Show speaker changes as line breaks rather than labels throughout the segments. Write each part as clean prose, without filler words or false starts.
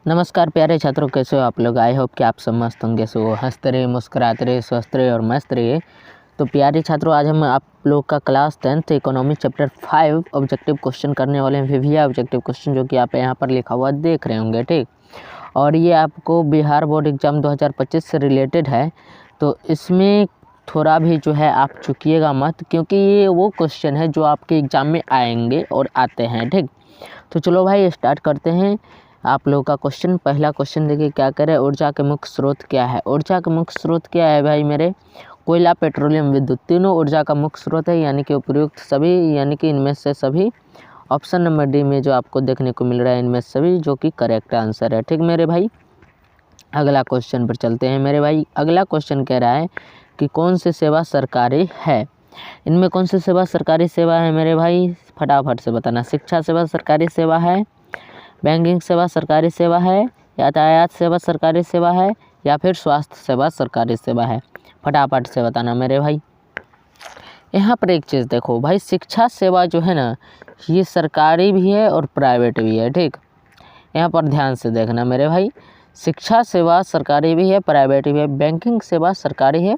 नमस्कार प्यारे छात्रों, कैसे हो आप लोग। आई होप कि आप सब मस्त होंगे। सो हंसते रहिए, मुस्कुराते रहिए, स्वस्थ रहिए और मस्त रहिए। तो प्यारे छात्रों, आज हम आप लोग का class 10th economy chapter 5 objective question करने वाले हैं। विभिन्न ऑब्जेक्टिव क्वेश्चन जो कि आप यहाँ पर लिखा हुआ देख रहे होंगे, ठीक। और ये आपको बिहार बोर्ड एग्जाम 2025 से रिलेटेड है। तो इसमें थोड़ा भी जो है आप चुकिएगा मत, क्योंकि ये वो क्वेश्चन है जो आपके एग्ज़ाम में आएंगे और आते हैं, ठीक। तो चलो भाई स्टार्ट करते हैं आप लोगों का क्वेश्चन। पहला क्वेश्चन देखिए क्या करें, ऊर्जा के मुख्य स्रोत क्या है। ऊर्जा के मुख्य स्रोत क्या है भाई मेरे, कोयला, पेट्रोलियम, विद्युत, तीनों ऊर्जा का मुख्य स्रोत है, यानी कि उपयुक्त सभी, यानी कि इनमें से सभी। ऑप्शन नंबर डी में जो आपको देखने को मिल रहा है इनमें सभी, जो कि करेक्ट आंसर है, ठीक मेरे भाई। अगला क्वेश्चन पर चलते हैं मेरे भाई। अगला क्वेश्चन कह रहा है कि कौन सी सेवा सरकारी है। इनमें कौन सी सेवा सरकारी सेवा है मेरे भाई, फटाफट से बताना। शिक्षा सेवा सरकारी सेवा है, बैंकिंग सेवा सरकारी सेवा है, यातायात सेवा सरकारी सेवा है, या फिर स्वास्थ्य सेवा सरकारी सेवा है। फटाफट से बताना मेरे भाई। यहाँ पर एक चीज़ देखो भाई, शिक्षा सेवा जो है ना, ये सरकारी भी है और प्राइवेट भी है, ठीक। यहाँ पर ध्यान से देखना मेरे भाई। शिक्षा सेवा सरकारी भी है, प्राइवेट भी है। बैंकिंग सेवा सरकारी है,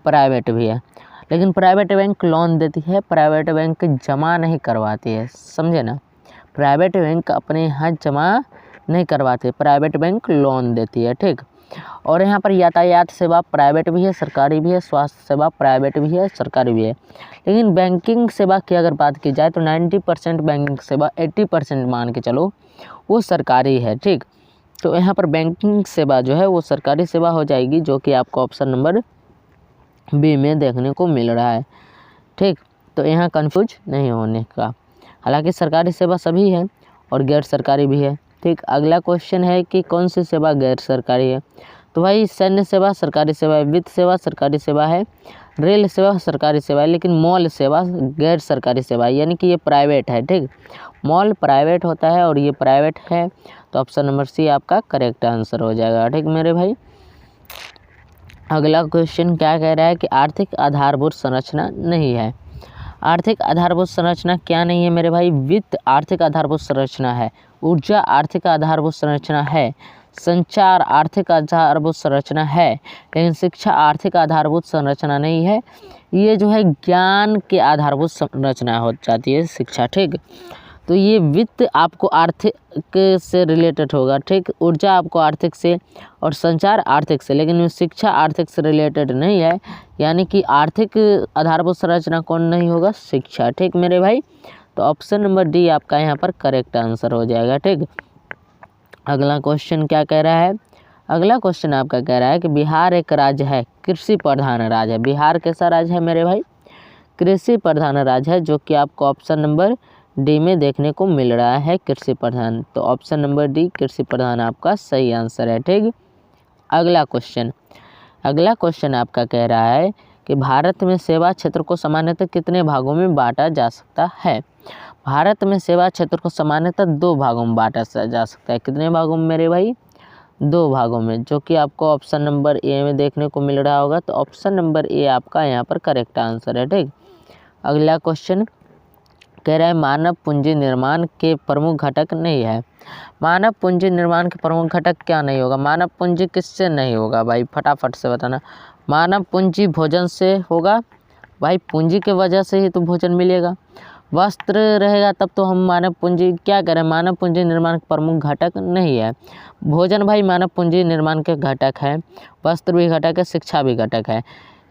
प्राइवेट भी है। लेकिन प्राइवेट बैंक लोन देती है, प्राइवेट बैंक जमा नहीं करवाती है, समझे ना। प्राइवेट बैंक अपने यहाँ जमा नहीं करवाते, प्राइवेट बैंक लोन देती है, ठीक। और यहाँ पर यातायात सेवा प्राइवेट भी है, सरकारी भी है। स्वास्थ्य सेवा प्राइवेट भी है, सरकारी भी है। लेकिन बैंकिंग सेवा की अगर बात की जाए तो 90% बैंकिंग सेवा, 80% मान के चलो वो सरकारी है, ठीक। तो यहाँ पर बैंकिंग सेवा जो है वो सरकारी सेवा हो जाएगी, जो कि आपको ऑप्शन नंबर बी में देखने को मिल रहा है, ठीक। तो यहाँ कंफ्यूज नहीं होने का। हालांकि सरकारी सेवा सभी है और गैर सरकारी भी है, ठीक। अगला क्वेश्चन है कि कौन सी सेवा गैर सरकारी है। तो भाई सैन्य सेवा सरकारी सेवा है, वित्त सेवा सरकारी सेवा है, रेल सेवा सरकारी सेवा है, लेकिन मॉल सेवा गैर सरकारी सेवा है, यानी कि ये प्राइवेट है, ठीक। मॉल प्राइवेट होता है और ये प्राइवेट है। तो ऑप्शन नंबर सी आपका करेक्ट आंसर हो जाएगा, ठीक मेरे भाई। अगला क्वेश्चन क्या कह रहा है कि आर्थिक आधारभूत संरचना नहीं है। आर्थिक आधारभूत संरचना क्या नहीं है मेरे भाई, वित्त आर्थिक आधारभूत संरचना है, ऊर्जा आर्थिक आधारभूत संरचना है, संचार आर्थिक आधारभूत संरचना है, लेकिन शिक्षा आर्थिक आधारभूत संरचना नहीं है। ये जो है ज्ञान के आधारभूत संरचना हो जाती है शिक्षा, ठीक। तो ये वित्त आपको आर्थिक से रिलेटेड होगा, ठीक। ऊर्जा आपको आर्थिक से और संचार आर्थिक से, लेकिन शिक्षा आर्थिक से रिलेटेड नहीं है, यानी कि आर्थिक आधारभूत संरचना कौन नहीं होगा, शिक्षा, ठीक मेरे भाई। तो ऑप्शन नंबर डी आपका यहाँ पर करेक्ट आंसर हो जाएगा, ठीक। अगला क्वेश्चन क्या कह रहा है, अगला क्वेश्चन आपका कह रहा है कि बिहार एक राज्य है, कृषि प्रधान राज्य है। बिहार कैसा राज्य है मेरे भाई, कृषि प्रधान राज्य है, जो कि आपको ऑप्शन नंबर डी में देखने को मिल रहा है, कृषि प्रधान। तो ऑप्शन नंबर डी कृषि प्रधान आपका सही आंसर है, ठीक। अगला क्वेश्चन आपका कह रहा है कि भारत में सेवा क्षेत्र को सामान्यतः कितने भागों में बांटा जा सकता है। भारत में सेवा क्षेत्र को सामान्यतः 2 भागों में बांटा जा सकता है। कितने भागों में मेरे भाई, 2 भागों में, जो कि आपको ऑप्शन नंबर ए में देखने को मिल रहा होगा। तो ऑप्शन नंबर ए आपका यहाँ पर करेक्ट आंसर है, ठीक। अगला क्वेश्चन कह रहा है मानव पूंजी निर्माण के प्रमुख घटक नहीं है। मानव पूंजी निर्माण के प्रमुख घटक क्या नहीं होगा, मानव पूंजी किससे नहीं होगा भाई, फटाफट से बताना। मानव पूंजी भोजन से होगा भाई, पूंजी के वजह से ही तो भोजन मिलेगा। वस्त्र रहेगा तब तो हम मानव पूंजी क्या करें, मानव पूंजी निर्माण के प्रमुख घटक नहीं है। भोजन भाई मानव पूंजी निर्माण के घटक है, वस्त्र भी घटक है, शिक्षा भी घटक है,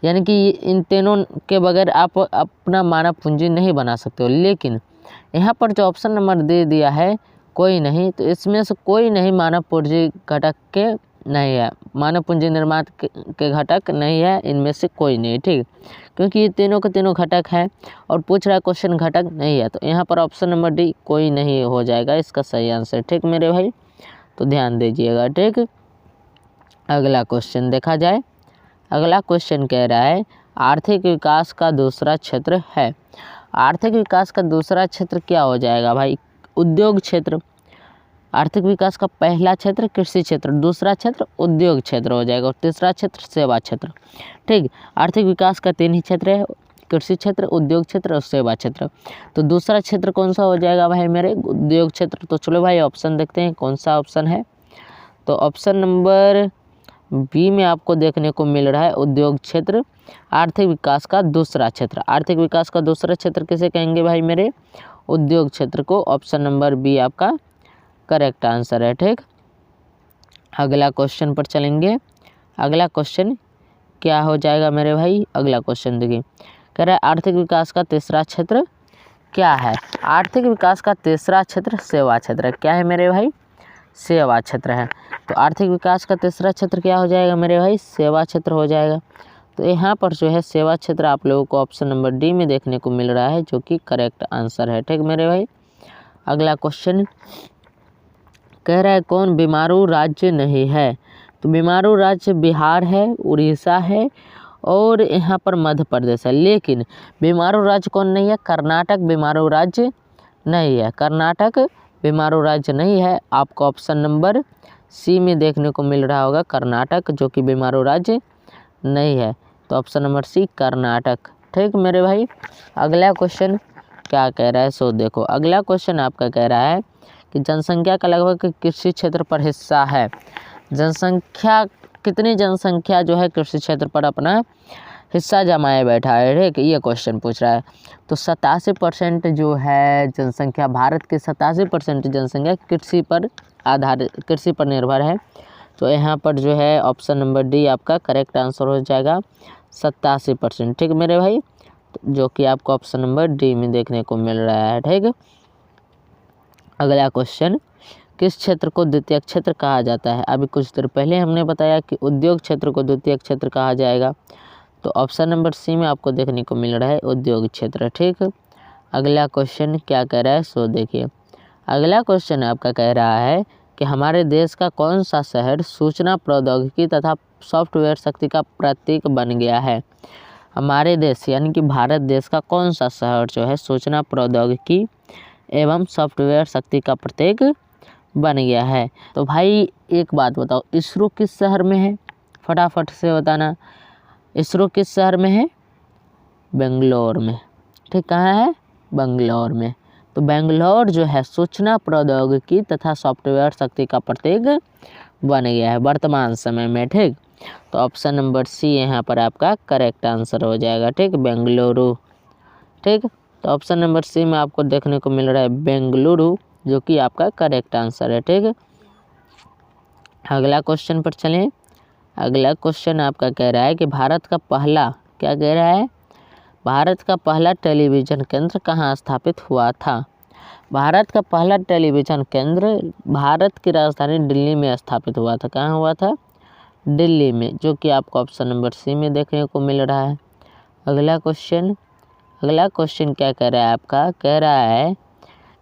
यानी कि इन तीनों के बगैर आप अपना मानव पूंजी नहीं बना सकते हो। लेकिन यहाँ पर जो ऑप्शन नंबर दे दिया है कोई नहीं, तो इसमें से कोई नहीं मानव पूंजी घटक के नहीं है, मानव पूंजी निर्माण के घटक नहीं है, इनमें से कोई नहीं, ठीक। क्योंकि ये तीनों के तीनों घटक हैं और पूछ रहा है क्वेश्चन घटक नहीं है, तो यहाँ पर ऑप्शन नंबर डी कोई नहीं हो जाएगा इसका सही आंसर, ठीक मेरे भाई। तो ध्यान दीजिएगा, ठीक। अगला क्वेश्चन देखा जाए। अगला क्वेश्चन कह रहा है आर्थिक विकास का दूसरा क्षेत्र है। आर्थिक विकास का दूसरा क्षेत्र क्या हो जाएगा भाई, उद्योग क्षेत्र। आर्थिक विकास का पहला क्षेत्र कृषि क्षेत्र, दूसरा क्षेत्र उद्योग क्षेत्र हो जाएगा और तीसरा क्षेत्र सेवा क्षेत्र, ठीक। आर्थिक विकास का 3 ही क्षेत्र है, कृषि क्षेत्र, उद्योग क्षेत्र और सेवा क्षेत्र। तो दूसरा क्षेत्र कौन सा हो जाएगा भाई मेरे, उद्योग क्षेत्र। तो चलो भाई ऑप्शन देखते हैं कौन सा ऑप्शन है। तो ऑप्शन नंबर बी में आपको देखने को मिल रहा है उद्योग क्षेत्र आर्थिक विकास का दूसरा क्षेत्र। आर्थिक विकास का दूसरा क्षेत्र किसे कहेंगे भाई मेरे? उद्योग क्षेत्र को। ऑप्शन नंबर बी आपका करेक्ट आंसर है। ठीक, अगला क्वेश्चन पर चलेंगे। अगला क्वेश्चन क्या हो जाएगा मेरे भाई? अगला क्वेश्चन देखिए, कह रहा है आर्थिक विकास का तीसरा क्षेत्र क्या है? आर्थिक विकास का तीसरा क्षेत्र सेवा क्षेत्र। क्या है मेरे भाई? सेवा क्षेत्र है। तो आर्थिक विकास का तीसरा क्षेत्र क्या हो जाएगा मेरे भाई? सेवा क्षेत्र हो जाएगा। तो यहाँ पर जो है सेवा क्षेत्र आप लोगों को ऑप्शन नंबर डी में देखने को मिल रहा है, जो कि करेक्ट आंसर है। ठीक मेरे भाई, अगला क्वेश्चन कह रहा है कौन बीमारू राज्य नहीं है? तो बीमारू राज्य बिहार है, उड़ीसा है और यहाँ पर मध्य प्रदेश है। लेकिन बीमारू राज्य कौन नहीं है? कर्नाटक बीमारू राज्य नहीं है। कर्नाटक बीमारू राज्य नहीं है। आपको ऑप्शन नंबर सी में देखने को मिल रहा होगा कर्नाटक, जो कि बीमारू राज्य नहीं है। तो ऑप्शन नंबर सी कर्नाटक। ठीक मेरे भाई, अगला क्वेश्चन क्या कह रहा है? सो देखो, अगला क्वेश्चन आपका कह रहा है कि जनसंख्या का लगभग कृषि क्षेत्र पर हिस्सा है। जनसंख्या कितनी जनसंख्या जो है कृषि क्षेत्र पर अपना हिस्सा जमाए बैठा है? ठीक, ये क्वेश्चन पूछ रहा है। तो 87% जो है जनसंख्या, भारत की 87% जनसंख्या कृषि पर आधारित, कृषि पर निर्भर है। तो यहाँ पर जो है ऑप्शन नंबर डी आपका करेक्ट आंसर हो जाएगा 87%। ठीक मेरे भाई, जो कि आपको ऑप्शन नंबर डी में देखने को मिल रहा है। ठीक, अगला क्वेश्चन, किस क्षेत्र को द्वितीयक क्षेत्र कहा जाता है? अभी कुछ देर पहले हमने बताया कि उद्योग क्षेत्र को द्वितीयक क्षेत्र कहा जाएगा। तो ऑप्शन नंबर सी में आपको देखने को मिल रहा है उद्योग क्षेत्र। ठीक, अगला क्वेश्चन क्या कह रहा है? सो देखिए, अगला क्वेश्चन आपका कह रहा है कि हमारे देश का कौन सा शहर सूचना प्रौद्योगिकी तथा सॉफ्टवेयर शक्ति का प्रतीक बन गया है? हमारे देश यानी कि भारत देश का कौन सा शहर जो है सूचना प्रौद्योगिकी एवं सॉफ्टवेयर शक्ति का प्रतीक बन गया है? तो भाई एक बात बताओ, इसरो किस शहर में है? फटाफट से बताना, इसरो किस शहर में है? बेंगलोर में। ठीक, कहाँ है? बेंगलोर में। तो बेंगलोर जो है सूचना प्रौद्योगिकी तथा सॉफ्टवेयर शक्ति का प्रतीक बन गया है वर्तमान समय में। ठीक, तो ऑप्शन नंबर सी यहाँ पर आपका करेक्ट आंसर हो जाएगा। ठीक, बेंगलुरु। ठीक, तो ऑप्शन नंबर सी में आपको देखने को मिल रहा है बेंगलुरु, जो कि आपका करेक्ट आंसर है। ठीक, अगला क्वेश्चन पर चलें। अगला क्वेश्चन आपका कह रहा है कि भारत का पहला, क्या कह रहा है? भारत का पहला टेलीविज़न केंद्र कहाँ स्थापित हुआ था? भारत का पहला टेलीविज़न केंद्र भारत की राजधानी दिल्ली में स्थापित हुआ था। कहाँ हुआ था? दिल्ली में, जो कि आपको ऑप्शन नंबर सी में देखने को मिल रहा है। अगला क्वेश्चन क्या कह रहा है आपका? कह रहा है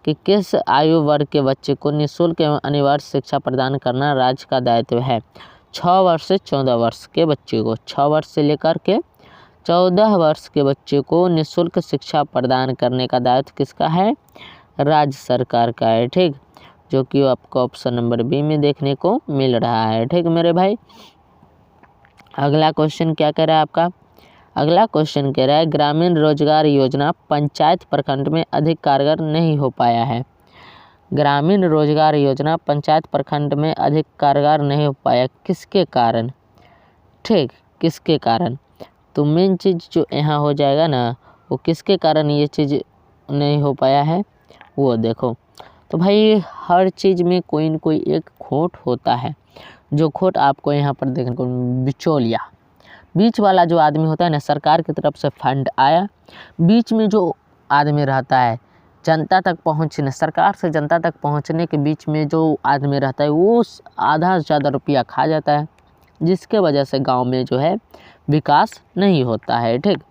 कि किस आयु वर्ग के बच्चे को निःशुल्क एवं अनिवार्य शिक्षा प्रदान करना राज्य का दायित्व है? 6 वर्ष से 14 वर्ष के बच्चे को, 6 वर्ष से लेकर के 14 वर्ष के बच्चे को निःशुल्क शिक्षा प्रदान करने का दायित्व किसका है? राज्य सरकार का है। ठीक, जो कि आपको ऑप्शन नंबर बी में देखने को मिल रहा है। ठीक मेरे भाई, अगला क्वेश्चन क्या कह रहा है आपका? अगला क्वेश्चन कह रहा है ग्रामीण रोजगार योजना पंचायत प्रखंड में अधिक कारगर नहीं हो पाया है। ग्रामीण रोजगार योजना पंचायत प्रखंड में अधिक कारगर नहीं हो पाया, किसके कारण? ठीक, किसके कारण? तो मेन चीज़ जो यहाँ हो जाएगा ना, वो किसके कारण ये चीज़ नहीं हो पाया है वो देखो। तो भाई हर चीज़ में कोई न कोई एक खोट होता है, जो खोट आपको यहाँ पर देखने को, बिचौलिया, बीच वाला जो आदमी होता है ना, सरकार की तरफ से फंड आया, बीच में जो आदमी रहता है जनता तक पहुँचने, सरकार से जनता तक पहुँचने के बीच में जो आदमी रहता है वो आधा से ज़्यादा रुपया खा जाता है, जिसके वजह से गांव में जो है विकास नहीं होता है। ठीक,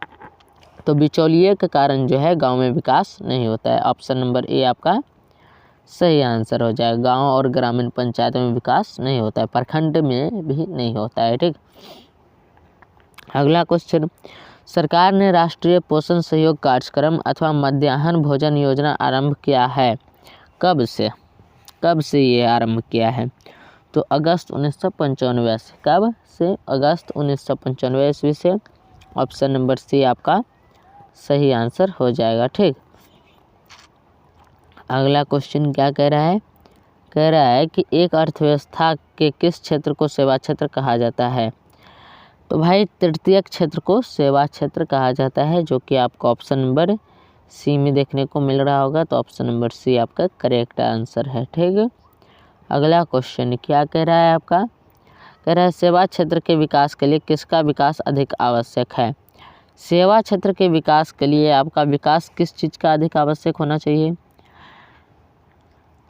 तो बिचौलिए के कारण जो है गांव में विकास नहीं होता है। ऑप्शन नंबर ए आपका सही आंसर हो जाएगा। गांव और ग्रामीण पंचायतों में विकास नहीं होता है, प्रखंड में भी नहीं होता है। ठीक, अगला क्वेश्चन, सरकार ने राष्ट्रीय पोषण सहयोग कार्यक्रम अथवा मध्याह्न भोजन योजना आरंभ किया है। कब से ये आरंभ किया है? तो अगस्त 1995 से। कब से? अगस्त 1995 ईस्वी से। ऑप्शन नंबर सी आपका सही आंसर हो जाएगा। ठीक, अगला क्वेश्चन क्या कह रहा है? कह रहा है कि एक अर्थव्यवस्था के किस क्षेत्र को सेवा क्षेत्र कहा जाता है। तो भाई तृतीयक क्षेत्र को सेवा क्षेत्र कहा जाता है, जो कि आपको ऑप्शन नंबर सी में देखने को मिल रहा होगा। तो ऑप्शन नंबर सी आपका करेक्ट आंसर है। ठीक, अगला क्वेश्चन क्या कह रहा है आपका, कह रहा है सेवा क्षेत्र के विकास के लिए किसका विकास अधिक आवश्यक है। सेवा क्षेत्र के विकास के लिए आपका विकास किस चीज़ का अधिक आवश्यक होना चाहिए,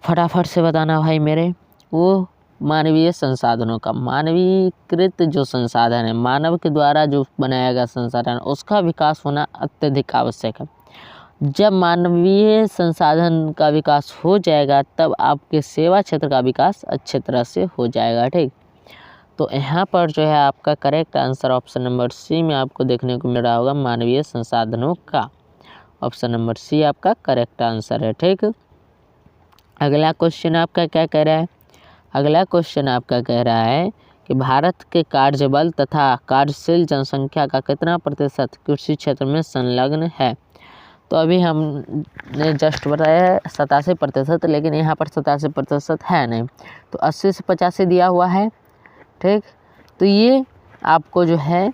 फटाफट से बताना भाई मेरे। वो मानवीय संसाधनों का, मानवीकृत जो संसाधन है, मानव के द्वारा जो बनाया गया संसाधन, उसका विकास होना अत्यधिक आवश्यक है। जब मानवीय संसाधन का विकास हो जाएगा तब आपके सेवा क्षेत्र का विकास अच्छे तरह से हो जाएगा। ठीक, तो यहाँ पर जो है आपका correct answer option number C में आपको देखने को मिल रहा होगा, मानवीय संसाधनों का। ऑप्शन नंबर सी आपका करेक्ट आंसर है। ठीक, अगला क्वेश्चन आपका क्या कह रहा है, अगला क्वेश्चन आपका कह रहा है कि भारत के कार्यबल तथा कार्यशील जनसंख्या का कितना प्रतिशत कृषि क्षेत्र में संलग्न है। तो अभी हमने जस्ट बताया है 87%, लेकिन यहाँ पर 87% है नहीं, तो 80 से 85 दिया हुआ है। ठीक, तो ये आपको जो है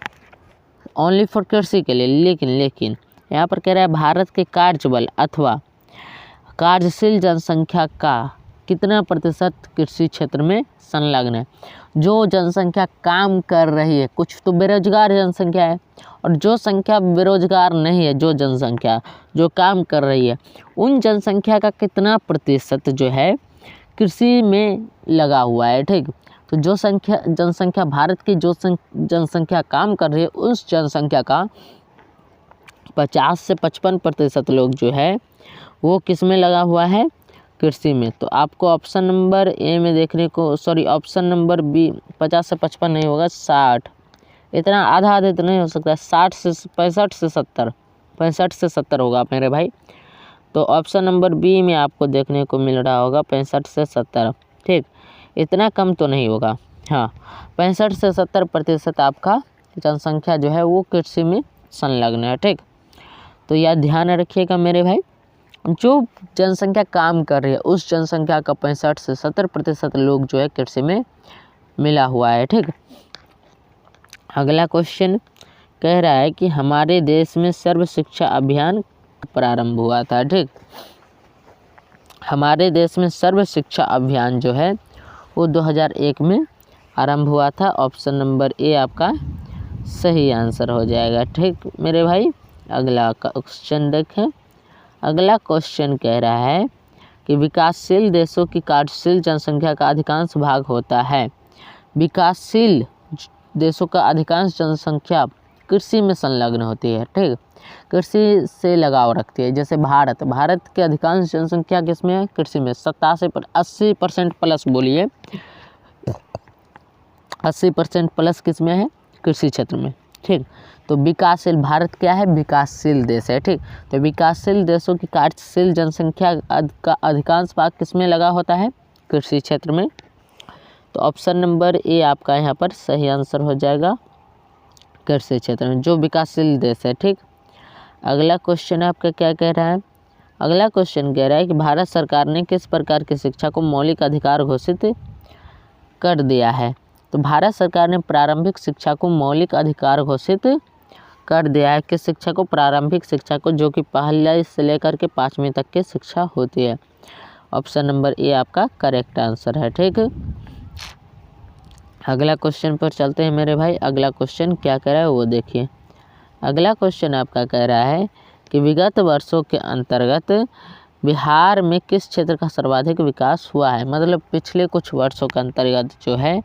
ओनली फॉर कृषि के लिए, लेकिन यहाँ पर कह रहा है भारत के कार्यबल अथवा कार्यशील जनसंख्या का कितना प्रतिशत कृषि क्षेत्र में संलग्न है। जो जनसंख्या काम कर रही है, कुछ तो बेरोजगार जनसंख्या है, और जो संख्या बेरोजगार नहीं है, जो जनसंख्या जो काम कर रही है, उन जनसंख्या का कितना प्रतिशत जो है कृषि में लगा हुआ है। ठीक, तो जो जनसंख्या भारत की जो जनसंख्या काम कर रही है, उस जनसंख्या का 50 से 55% लोग जो है वो किस में लगा हुआ है, कृषि में। तो आपको ऑप्शन नंबर ए में देखने को, सॉरी ऑप्शन नंबर बी, 50 से 55 नहीं होगा, 60, इतना आधा तो नहीं हो सकता, 60 से 65 से 70, 65 से 70 होगा मेरे भाई। तो ऑप्शन नंबर बी में आपको देखने को मिल रहा होगा 65 से 70। ठीक, इतना कम तो नहीं होगा, हाँ 65 से 70% आपका जनसंख्या जो है वो कृषि में संलग्न है। ठीक, तो यह ध्यान रखिएगा मेरे भाई, जो जनसंख्या काम कर रही है उस जनसंख्या का 65 से 70% लोग जो है कृषि में मिला हुआ है। ठीक, अगला क्वेश्चन कह रहा है कि हमारे देश में सर्व शिक्षा अभियान प्रारंभ हुआ था। ठीक, हमारे देश में सर्व शिक्षा अभियान जो है वो 2001 में आरंभ हुआ था। ऑप्शन नंबर ए आपका सही आंसर हो जाएगा। ठीक मेरे भाई, अगला क्वेश्चन देखें। अगला क्वेश्चन कह रहा है कि विकासशील देशों की कार्यशील जनसंख्या का अधिकांश भाग होता है। विकासशील देशों का अधिकांश जनसंख्या कृषि में संलग्न होती है। ठीक, कृषि से लगाव रखती है। जैसे भारत के अधिकांश जनसंख्या किसमें है, कृषि में। 80% प्लस बोलिए, 80% प्लस किसमें है, कृषि क्षेत्र में। ठीक, तो विकासशील भारत क्या है, विकासशील देश है। ठीक, तो विकासशील देशों की कार्यशील जनसंख्या का अधिकांश भाग किसमें लगा होता है, कृषि क्षेत्र में। तो ऑप्शन नंबर ए आपका यहाँ पर सही आंसर हो जाएगा, कृषि क्षेत्र में, जो विकासशील देश है। ठीक, अगला क्वेश्चन आपका क्या कह रहा है, अगला क्वेश्चन कह रहा है कि भारत सरकार ने किस प्रकार की शिक्षा को मौलिक अधिकार घोषित कर दिया है। तो भारत सरकार ने प्रारंभिक शिक्षा को मौलिक अधिकार घोषित कर दिया है। किस शिक्षा को, प्रारंभिक शिक्षा को, जो कि पहले से लेकर के 5वीं तक की शिक्षा होती है। ऑप्शन नंबर ए आपका करेक्ट आंसर है। ठीक, अगला क्वेश्चन पर चलते हैं मेरे भाई। अगला क्वेश्चन क्या कह रहा है वो देखिए। अगला क्वेश्चन आपका कह रहा है कि विगत वर्षों के अंतर्गत बिहार में किस क्षेत्र का सर्वाधिक विकास हुआ है। मतलब पिछले कुछ वर्षों के अंतर्गत जो है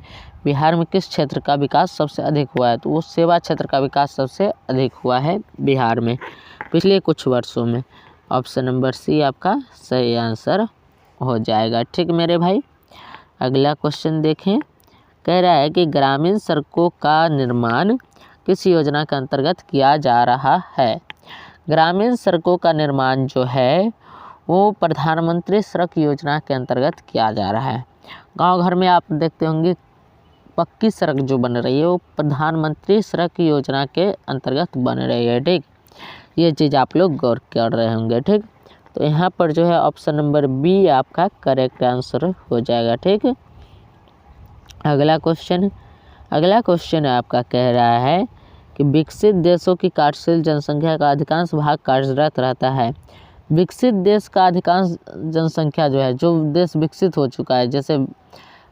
बिहार में किस क्षेत्र का विकास सबसे अधिक हुआ है। तो वो सेवा क्षेत्र का विकास सबसे अधिक हुआ है बिहार में पिछले कुछ वर्षों में। ऑप्शन नंबर सी आपका सही आंसर हो जाएगा। ठीक मेरे भाई, अगला क्वेश्चन देखें। कह रहा है कि ग्रामीण सड़कों का निर्माण किस योजना के अंतर्गत किया जा रहा है। ग्रामीण सड़कों का निर्माण जो है वो प्रधानमंत्री सड़क योजना के अंतर्गत किया जा रहा है। गांव घर में आप देखते होंगे पक्की सड़क जो बन रही है वो प्रधानमंत्री सड़क योजना के अंतर्गत बन रही है। ठीक, ये चीज़ आप लोग गौर कर रहे होंगे। ठीक, तो यहाँ पर जो है ऑप्शन नंबर बी आपका करेक्ट आंसर हो जाएगा। ठीक, अगला क्वेश्चन आपका कह रहा है कि विकसित देशों की कार्यशील जनसंख्या का अधिकांश भाग कार्यरत रहता है। विकसित देश का अधिकांश जनसंख्या जो है, जो देश विकसित हो चुका है, जैसे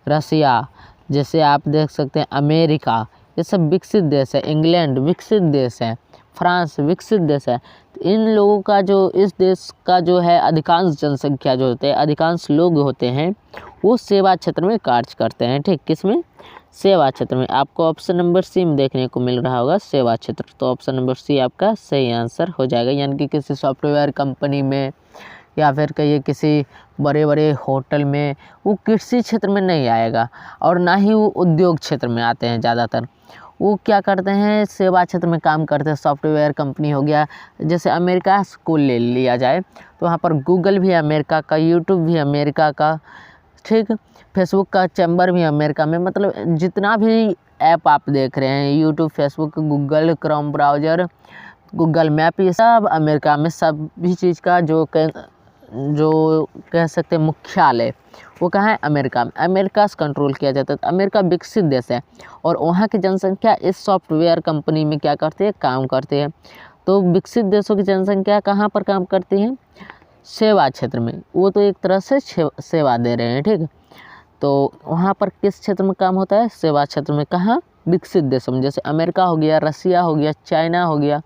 रसिया, जैसे आप देख सकते हैं अमेरिका, ये सब विकसित देश है। इंग्लैंड विकसित देश है, फ्रांस विकसित देश है। तो इन लोगों का जो, इस देश का जो है अधिकांश जनसंख्या जो होते हैं, अधिकांश लोग होते हैं, वो सेवा क्षेत्र में कार्य करते हैं। ठीक, किसमें? सेवा क्षेत्र में। आपको ऑप्शन नंबर सी में देखने को मिल रहा होगा सेवा क्षेत्र, तो ऑप्शन नंबर सी आपका सही आंसर हो जाएगा। यानी कि किसी सॉफ्टवेयर कंपनी में या फिर कहिए किसी बड़े बड़े होटल में, वो कृषि क्षेत्र में नहीं आएगा और ना ही वो उद्योग क्षेत्र में आते हैं। ज़्यादातर वो क्या करते हैं, सेवा क्षेत्र में काम करते हैं। सॉफ्टवेयर कंपनी हो गया, जैसे अमेरिका को ले लिया जाए तो वहाँ पर गूगल भी अमेरिका का, यूट्यूब भी अमेरिका का, ठीक, फेसबुक का चैम्बर भी अमेरिका में। मतलब जितना भी ऐप आप देख रहे हैं, YouTube, Facebook, Google Chrome browser, Google map, ये सब अमेरिका में। सभी चीज़ का जो कह सकते हैं मुख्यालय, वो कहाँ है? अमेरिका में। अमेरिका से कंट्रोल किया जाता है। तो अमेरिका विकसित देश है और वहाँ की जनसंख्या इस सॉफ्टवेयर कंपनी में क्या करती है? काम करती है। तो विकसित देशों की जनसंख्या कहाँ पर काम करती है? सेवा क्षेत्र में। वो तो एक तरह से सेवा दे रहे हैं। ठीक, तो वहाँ पर किस क्षेत्र में काम होता है? सेवा क्षेत्र में। कहाँ? विकसित देशों में। जैसे अमेरिका हो गया, रसिया हो गया, चाइना हो गया।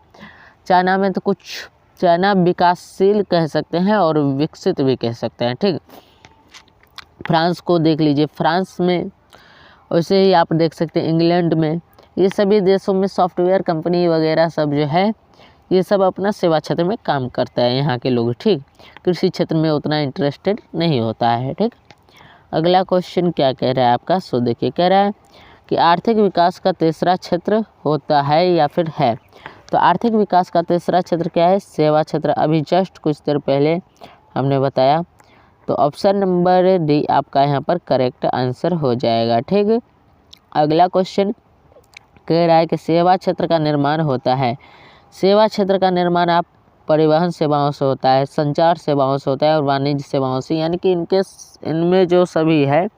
चाइना में तो कुछ, चाइना विकासशील कह सकते हैं और विकसित भी कह सकते हैं। ठीक, फ्रांस को देख लीजिए, फ्रांस में। वैसे ही आप देख सकते हैं इंग्लैंड में। ये सभी देशों में सॉफ्टवेयर कंपनी वगैरह सब जो है, ये सब अपना सेवा क्षेत्र में काम करता है यहाँ के लोग। ठीक, कृषि क्षेत्र में उतना इंटरेस्टेड नहीं होता है। ठीक, अगला क्वेश्चन क्या कह रहा है आपका, सो देखिए, कह रहा है कि आर्थिक विकास का तीसरा क्षेत्र होता है या फिर है। तो आर्थिक विकास का तीसरा क्षेत्र क्या है? सेवा क्षेत्र। अभी जस्ट कुछ देर पहले हमने बताया। तो ऑप्शन नंबर डी आपका यहाँ पर करेक्ट आंसर हो जाएगा। ठीक, अगला क्वेश्चन कह रहा है कि सेवा क्षेत्र का निर्माण होता है। सेवा क्षेत्र का निर्माण आप परिवहन सेवाओं से होता है, संचार सेवाओं से होता है और वाणिज्य सेवाओं से। यानी कि इनमें जो सभी है,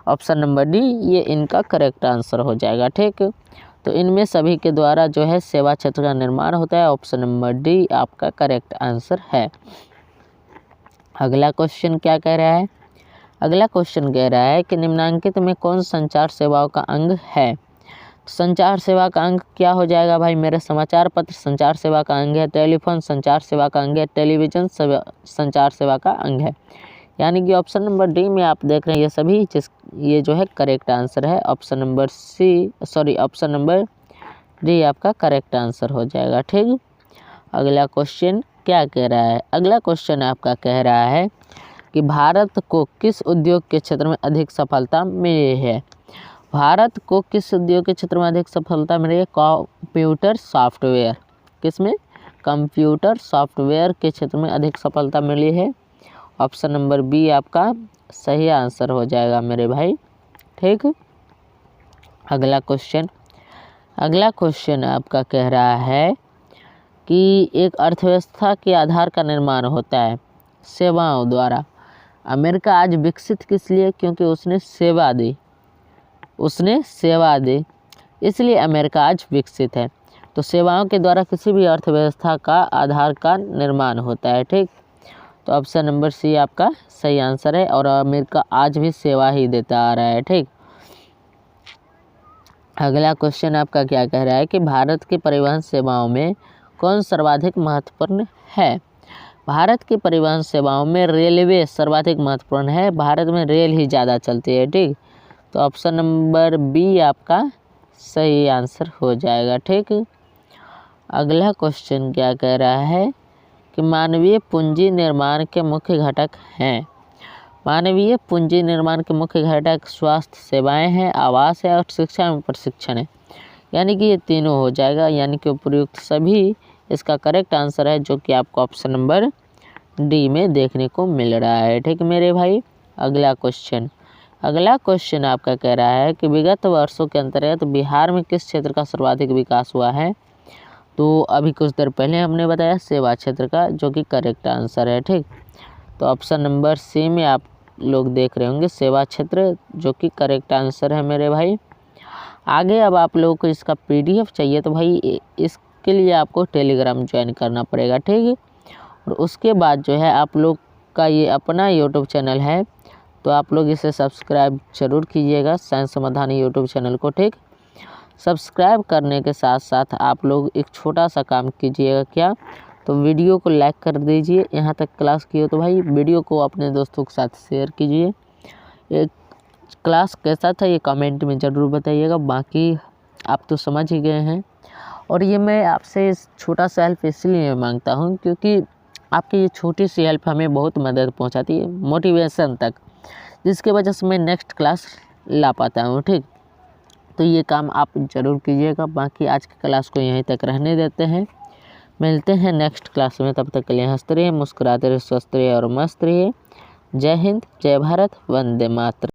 ऑप्शन नंबर डी, ये इनका करेक्ट आंसर हो जाएगा। ठीक, तो इनमें सभी के द्वारा जो है सेवा क्षेत्र का निर्माण होता है। ऑप्शन नंबर डी आपका करेक्ट आंसर है। अगला क्वेश्चन क्या कह रहा है? अगला क्वेश्चन कह रहा है कि निम्नांकित में कौन संचार सेवाओं का अंग है? संचार सेवा का अंग क्या हो जाएगा भाई मेरे? समाचार पत्र संचार सेवा का अंग है, टेलीफोन संचार सेवा का अंग है, टेलीविज़न संचार सेवा का अंग है। यानी कि ऑप्शन नंबर डी में आप देख रहे हैं ये सभी, ये जो है करेक्ट आंसर है। ऑप्शन नंबर डी आपका करेक्ट आंसर हो जाएगा। ठीक, अगला क्वेश्चन क्या कह रहा है? अगला क्वेश्चन आपका कह रहा है कि भारत को किस उद्योग के क्षेत्र में अधिक सफलता मिली है? भारत को किस उद्योग के क्षेत्र में अधिक सफलता मिली है? Computer software. किसमें? कंप्यूटर सॉफ्टवेयर के क्षेत्र में अधिक सफलता मिली है। ऑप्शन नंबर बी आपका सही आंसर हो जाएगा मेरे भाई। ठीक, अगला क्वेश्चन आपका कह रहा है कि एक अर्थव्यवस्था के आधार का निर्माण होता है सेवाओं द्वारा। अमेरिका आज विकसित किस लिए? क्योंकि उसने सेवा दी, इसलिए अमेरिका आज विकसित है। तो सेवाओं के द्वारा किसी भी अर्थव्यवस्था का आधार का निर्माण होता है। ठीक, तो ऑप्शन नंबर सी आपका सही आंसर है और अमेरिका आज भी सेवा ही देता आ रहा है। ठीक, अगला क्वेश्चन आपका क्या कह रहा है कि भारत की परिवहन सेवाओं में कौन सर्वाधिक महत्वपूर्ण है? भारत की परिवहन सेवाओं में रेलवे सर्वाधिक महत्वपूर्ण है। भारत में रेल ही ज़्यादा चलती है। ठीक, तो ऑप्शन नंबर बी आपका सही आंसर हो जाएगा। ठीक, अगला क्वेश्चन क्या कह रहा है कि मानवीय पूंजी निर्माण के मुख्य घटक हैं। मानवीय पूंजी निर्माण के मुख्य घटक स्वास्थ्य सेवाएं हैं, आवास है और शिक्षा में प्रशिक्षण है। यानी कि ये तीनों हो जाएगा। यानी कि उपयुक्त सभी इसका करेक्ट आंसर है, जो कि आपको ऑप्शन नंबर डी में देखने को मिल रहा है। ठीक मेरे भाई, अगला क्वेश्चन आपका कह रहा है कि विगत वर्षों के अंतर्गत बिहार में किस क्षेत्र का सर्वाधिक विकास हुआ है? तो अभी कुछ देर पहले हमने बताया सेवा क्षेत्र का, जो कि करेक्ट आंसर है। ठीक, तो ऑप्शन नंबर सी में आप लोग देख रहे होंगे सेवा क्षेत्र, जो कि करेक्ट आंसर है मेरे भाई। आगे अब आप लोगों को इसका PDF चाहिए तो भाई इसके लिए आपको टेलीग्राम ज्वाइन करना पड़ेगा। ठीक है, और उसके बाद जो है आप लोग का ये अपना यूट्यूब चैनल है, तो आप लोग इसे सब्सक्राइब जरूर कीजिएगा, साइंस समाधान यूट्यूब चैनल को। ठीक, सब्सक्राइब करने के साथ साथ आप लोग एक छोटा सा काम कीजिएगा, क्या, तो वीडियो को लाइक कर दीजिए। यहाँ तक क्लास की हो तो भाई वीडियो को अपने दोस्तों के साथ शेयर कीजिए। एक क्लास कैसा था ये कमेंट में ज़रूर बताइएगा। बाकी आप तो समझ ही गए हैं, और ये मैं आपसे छोटा सा हेल्प इसलिए मांगता हूँ क्योंकि आपकी ये छोटी सी हेल्प हमें बहुत मदद पहुँचाती है मोटिवेशन तक, जिसकी वजह से मैं नेक्स्ट क्लास ला पाता हूँ। ठीक, तो ये काम आप ज़रूर कीजिएगा। बाकी आज की क्लास को यहीं तक रहने देते हैं, मिलते हैं नेक्स्ट क्लास में। तब तक के लिए हंसते रहिए, मुस्कुराते रहिए, स्वस्थ रहिए और मस्त रहिए। जय हिंद, जय भारत, वंदे मातरम।